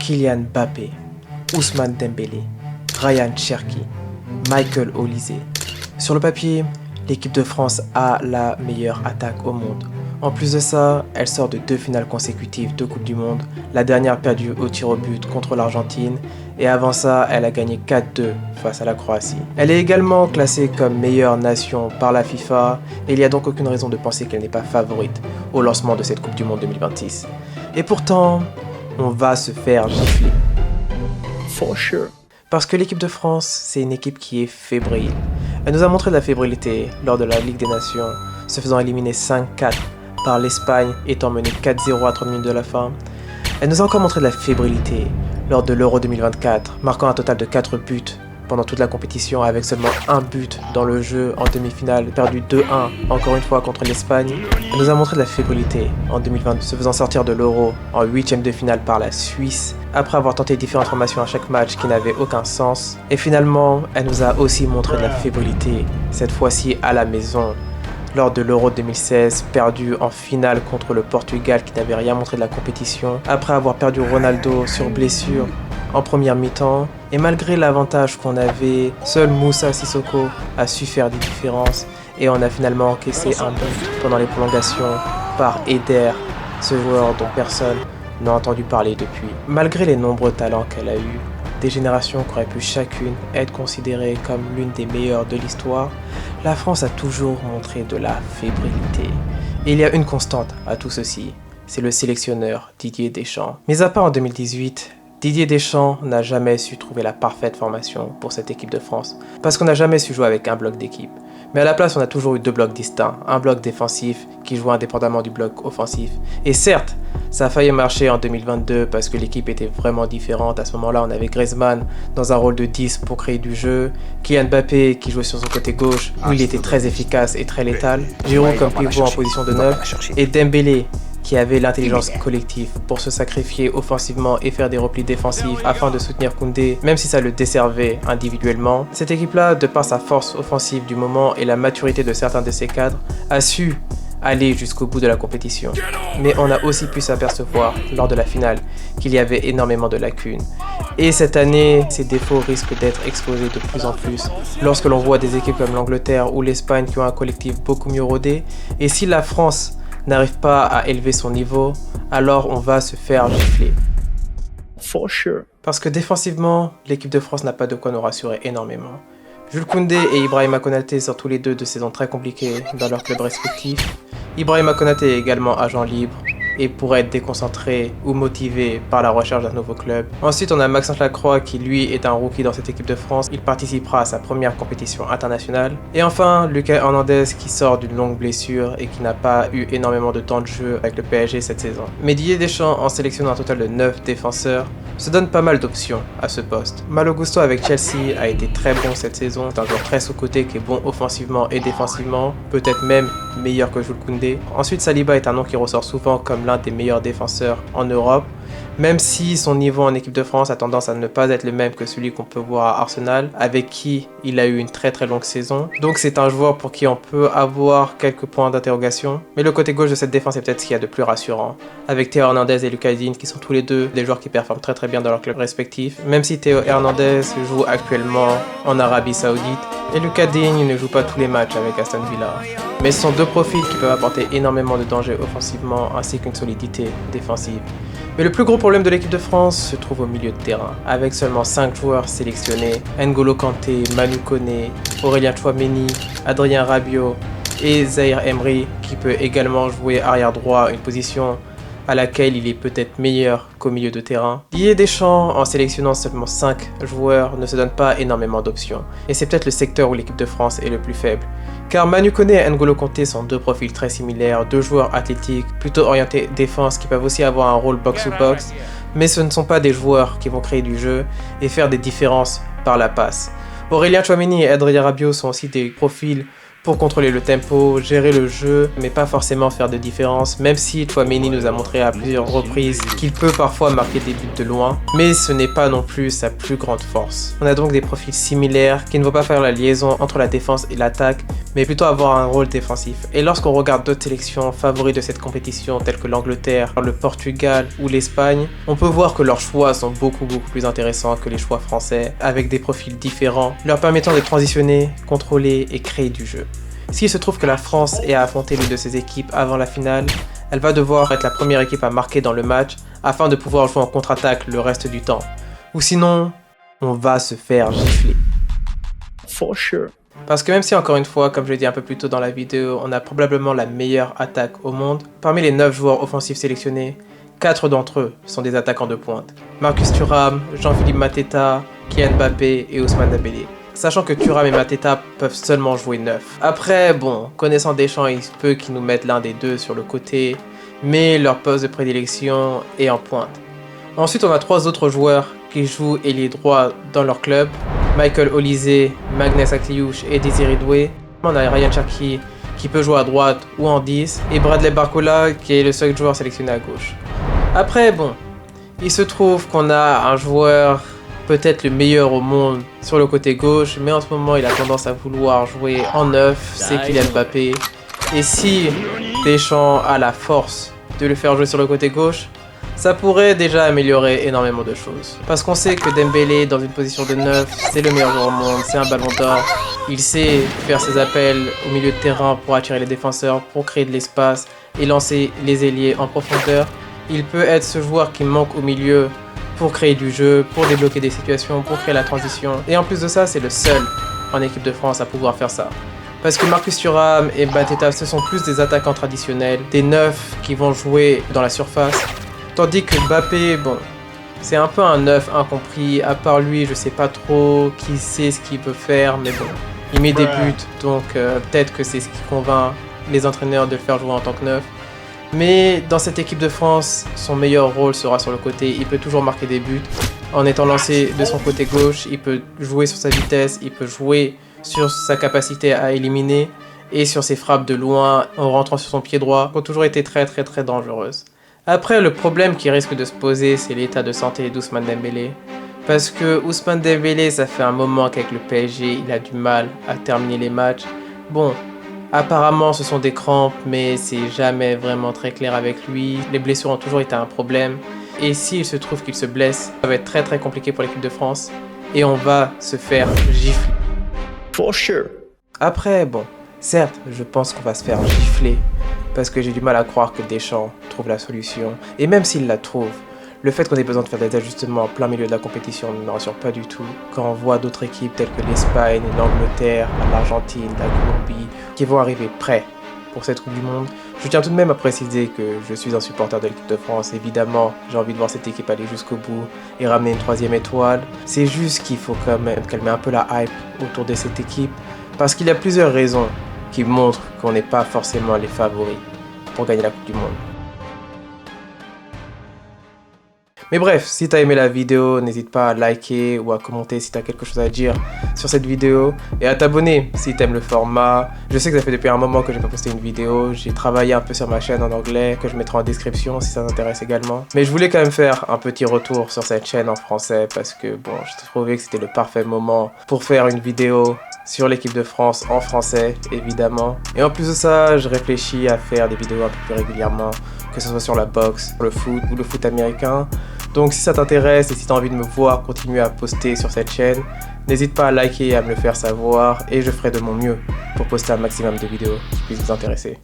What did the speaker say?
Kylian Mbappé, Ousmane Dembélé, Ryan Cherki, Michael Olise. Sur le papier, l'équipe de France a la meilleure attaque au monde. En plus de ça, elle sort de 2 finales consécutives de Coupe du Monde, la dernière perdue au tir au but contre l'Argentine, et avant ça, elle a gagné 4-2 face à la Croatie. Elle est également classée comme meilleure nation par la FIFA, et il n'y a donc aucune raison de penser qu'elle n'est pas favorite au lancement de cette Coupe du Monde 2026. Et pourtant, on va se faire gifler. For sure. Parce que l'équipe de France, c'est une équipe qui est fébrile. Elle nous a montré de la fébrilité lors de la Ligue des Nations, se faisant éliminer 5-4 par l'Espagne, étant menée 4-0 à 30 minutes de la fin. Elle nous a encore montré de la fébrilité lors de l'Euro 2024, marquant un total de 4 buts pendant toute la compétition avec seulement un but dans le jeu en demi-finale, perdu 2-1 encore une fois contre l'Espagne. Elle nous a montré de la fébrilité en 2020, se faisant sortir de l'Euro en 8e de finale par la Suisse, après avoir tenté différentes formations à chaque match qui n'avaient aucun sens. Et finalement, elle nous a aussi montré de la fébrilité, cette fois-ci à la maison, lors de l'Euro 2016, perdu en finale contre le Portugal qui n'avait rien montré de la compétition, après avoir perdu Ronaldo sur blessure en première mi-temps. Et malgré l'avantage qu'on avait, seul Moussa Sissoko a su faire des différences et on a finalement encaissé un but pendant les prolongations par Eder, ce joueur dont personne n'a entendu parler depuis. Malgré les nombreux talents qu'elle a eus, des générations qui auraient pu chacune être considérées comme l'une des meilleures de l'histoire, la France a toujours montré de la fébrilité. Et il y a une constante à tout ceci, c'est le sélectionneur Didier Deschamps. Mis à part en 2018, Didier Deschamps n'a jamais su trouver la parfaite formation pour cette équipe de France, parce qu'on n'a jamais su jouer avec un bloc d'équipe. Mais à la place, on a toujours eu 2 blocs distincts, un bloc défensif qui joue indépendamment du bloc offensif. Et certes, ça a failli marcher en 2022 parce que l'équipe était vraiment différente. À ce moment-là, on avait Griezmann dans un rôle de 10 pour créer du jeu, Kylian Mbappé qui jouait sur son côté gauche où il était très efficace et très létal, Giroud comme pivot en position de 9 et Dembélé qui avait l'intelligence collective pour se sacrifier offensivement et faire des replis défensifs afin de soutenir Koundé, même si ça le desservait individuellement. Cette équipe-là, de par sa force offensive du moment et la maturité de certains de ses cadres, a su aller jusqu'au bout de la compétition. Mais on a aussi pu s'apercevoir lors de la finale qu'il y avait énormément de lacunes. Et cette année, ces défauts risquent d'être exposés de plus en plus lorsque l'on voit des équipes comme l'Angleterre ou l'Espagne qui ont un collectif beaucoup mieux rodé. Et si la France n'arrive pas à élever son niveau, alors on va se faire gifler. For sure. Parce que défensivement, l'équipe de France n'a pas de quoi nous rassurer énormément. Jules Koundé et Ibrahima Konaté sortent tous les deux de saisons très compliquées dans leurs clubs respectifs. Ibrahima Konaté est également agent libre et pourrait être déconcentré ou motivé par la recherche d'un nouveau club. Ensuite, on a Maxence Lacroix qui lui est un rookie dans cette équipe de France. Il participera à sa première compétition internationale. Et enfin, Lucas Hernandez qui sort d'une longue blessure et qui n'a pas eu énormément de temps de jeu avec le PSG cette saison. Mais Didier Deschamps, en sélectionnant un total de 9 défenseurs, se donne pas mal d'options à ce poste. Malo Gusto avec Chelsea a été très bon cette saison. C'est un joueur très sous-coté qui est bon offensivement et défensivement, peut-être même meilleur que Jules Koundé. Ensuite, Saliba est un nom qui ressort souvent comme l'un des meilleurs défenseurs en Europe, même si son niveau en équipe de France a tendance à ne pas être le même que celui qu'on peut voir à Arsenal, avec qui il a eu une très longue saison. Donc c'est un joueur pour qui on peut avoir quelques points d'interrogation. Mais le côté gauche de cette défense est peut-être ce qu'il y a de plus rassurant, avec Théo Hernandez et Lucas Digne qui sont tous les deux des joueurs qui performent très bien dans leurs clubs respectifs, même si Théo Hernandez joue actuellement en Arabie Saoudite et Lucas Digne ne joue pas tous les matchs avec Aston Villa. Mais ce sont 2 profils qui peuvent apporter énormément de danger offensivement ainsi qu'une solidité défensive. Mais le plus gros problème de l'équipe de France se trouve au milieu de terrain, avec seulement 5 joueurs sélectionnés, N'Golo Kanté, Manu Koné, Aurélien Tchouaméni, Adrien Rabiot et Zahir Emery, qui peut également jouer arrière droit, une position à laquelle il est peut-être meilleur qu'au milieu de terrain. Didier Deschamps, en sélectionnant seulement 5 joueurs, ne se donne pas énormément d'options. Et c'est peut-être le secteur où l'équipe de France est le plus faible. Car Manu Koné et N'Golo Kanté sont 2 profils très similaires, 2 joueurs athlétiques, plutôt orientés défense, qui peuvent aussi avoir un rôle box-to-box, mais ce ne sont pas des joueurs qui vont créer du jeu et faire des différences par la passe. Aurélien Tchouaméni et Adrien Rabiot sont aussi des profils pour contrôler le tempo, gérer le jeu, mais pas forcément faire de différence, même si Tchouaméni nous a montré à plusieurs reprises qu'il peut parfois marquer des buts de loin, mais ce n'est pas non plus sa plus grande force. On a donc des profils similaires qui ne vont pas faire la liaison entre la défense et l'attaque, mais plutôt avoir un rôle défensif. Et lorsqu'on regarde d'autres sélections favoris de cette compétition, telles que l'Angleterre, le Portugal ou l'Espagne, on peut voir que leurs choix sont beaucoup plus intéressants que les choix français, avec des profils différents, leur permettant de transitionner, contrôler et créer du jeu. S'il se trouve que la France est à affronter l'une de ces équipes avant la finale, elle va devoir être la première équipe à marquer dans le match afin de pouvoir jouer en contre-attaque le reste du temps. Ou sinon, on va se faire gifler. For sure. Parce que même si, encore une fois, comme je l'ai dit un peu plus tôt dans la vidéo, on a probablement la meilleure attaque au monde, parmi les 9 joueurs offensifs sélectionnés, 4 d'entre eux sont des attaquants de pointe. Marcus Thuram, Jean-Philippe Mateta, Kylian Mbappé et Ousmane Dembélé. Sachant que Thuram et Mateta peuvent seulement jouer 9. Après, bon, connaissant Deschamps, il se peut qu'ils nous mettent l'un des deux sur le côté, mais leur poste de prédilection est en pointe. Ensuite, on a 3 autres joueurs qui jouent ailier droit dans leur club. Michael Olise, Magnus Akliouche et Désiré Doué. On a Ryan Cherki qui peut jouer à droite ou en 10. Et Bradley Barcola qui est le seul joueur sélectionné à gauche. Après, bon, il se trouve qu'on a un joueur peut-être le meilleur au monde sur le côté gauche. Mais en ce moment, il a tendance à vouloir jouer en 9. C'est Kylian Mbappé. Et si Deschamps a la force de le faire jouer sur le côté gauche, ça pourrait déjà améliorer énormément de choses. Parce qu'on sait que Dembélé, dans une position de 9, c'est le meilleur joueur au monde, c'est un ballon d'or. Il sait faire ses appels au milieu de terrain pour attirer les défenseurs, pour créer de l'espace et lancer les ailiers en profondeur. Il peut être ce joueur qui manque au milieu pour créer du jeu, pour débloquer des situations, pour créer la transition. Et en plus de ça, c'est le seul en équipe de France à pouvoir faire ça. Parce que Marcus Thuram et Mateta, ce sont plus des attaquants traditionnels, des 9 qui vont jouer dans la surface. Tandis que Mbappé, bon, c'est un peu un 9 incompris. À part lui, je sais pas trop qui sait ce qu'il peut faire, mais bon, il met des buts, donc peut-être que c'est ce qui convainc les entraîneurs de le faire jouer en tant que 9. Mais dans cette équipe de France, son meilleur rôle sera sur le côté. Il peut toujours marquer des buts en étant lancé de son côté gauche. Il peut jouer sur sa vitesse, il peut jouer sur sa capacité à éliminer et sur ses frappes de loin en rentrant sur son pied droit, qui ont toujours été très dangereuses. Après, le problème qui risque de se poser, c'est l'état de santé d'Ousmane Dembélé. Parce que Ousmane Dembélé, ça fait un moment qu'avec le PSG, il a du mal à terminer les matchs. Bon, apparemment ce sont des crampes, mais c'est jamais vraiment très clair avec lui. Les blessures ont toujours été un problème. Et s'il se trouve qu'il se blesse, ça va être très compliqué pour l'équipe de France. Et on va se faire gifler. For sure. Après, bon, certes, je pense qu'on va se faire gifler. Parce que j'ai du mal à croire que Deschamps trouve la solution. Et même s'il la trouve, le fait qu'on ait besoin de faire des ajustements en plein milieu de la compétition ne me rassure pas du tout. Quand on voit d'autres équipes telles que l'Espagne, l'Angleterre, l'Argentine, la Colombie, qui vont arriver prêts pour cette Coupe du Monde, je tiens tout de même à préciser que je suis un supporter de l'équipe de France. Évidemment, j'ai envie de voir cette équipe aller jusqu'au bout et ramener une 3e étoile. C'est juste qu'il faut quand même calmer un peu la hype autour de cette équipe. Parce qu'il y a plusieurs raisons qui montrent qu'on n'est pas forcément les favoris pour gagner la Coupe du Monde. Mais bref, si t'as aimé la vidéo, n'hésite pas à liker ou à commenter si t'as quelque chose à dire sur cette vidéo et à t'abonner si t'aimes le format. Je sais que ça fait depuis un moment que j'ai pas posté une vidéo, j'ai travaillé un peu sur ma chaîne en anglais que je mettrai en description si ça t'intéresse également. Mais je voulais quand même faire un petit retour sur cette chaîne en français parce que bon, je trouvais que c'était le parfait moment pour faire une vidéo sur l'équipe de France en français, évidemment. Et en plus de ça, je réfléchis à faire des vidéos un peu plus régulièrement, que ce soit sur la boxe, le foot ou le foot américain. Donc si ça t'intéresse et si tu as envie de me voir continuer à poster sur cette chaîne, n'hésite pas à liker et à me le faire savoir et je ferai de mon mieux pour poster un maximum de vidéos qui puissent vous intéresser.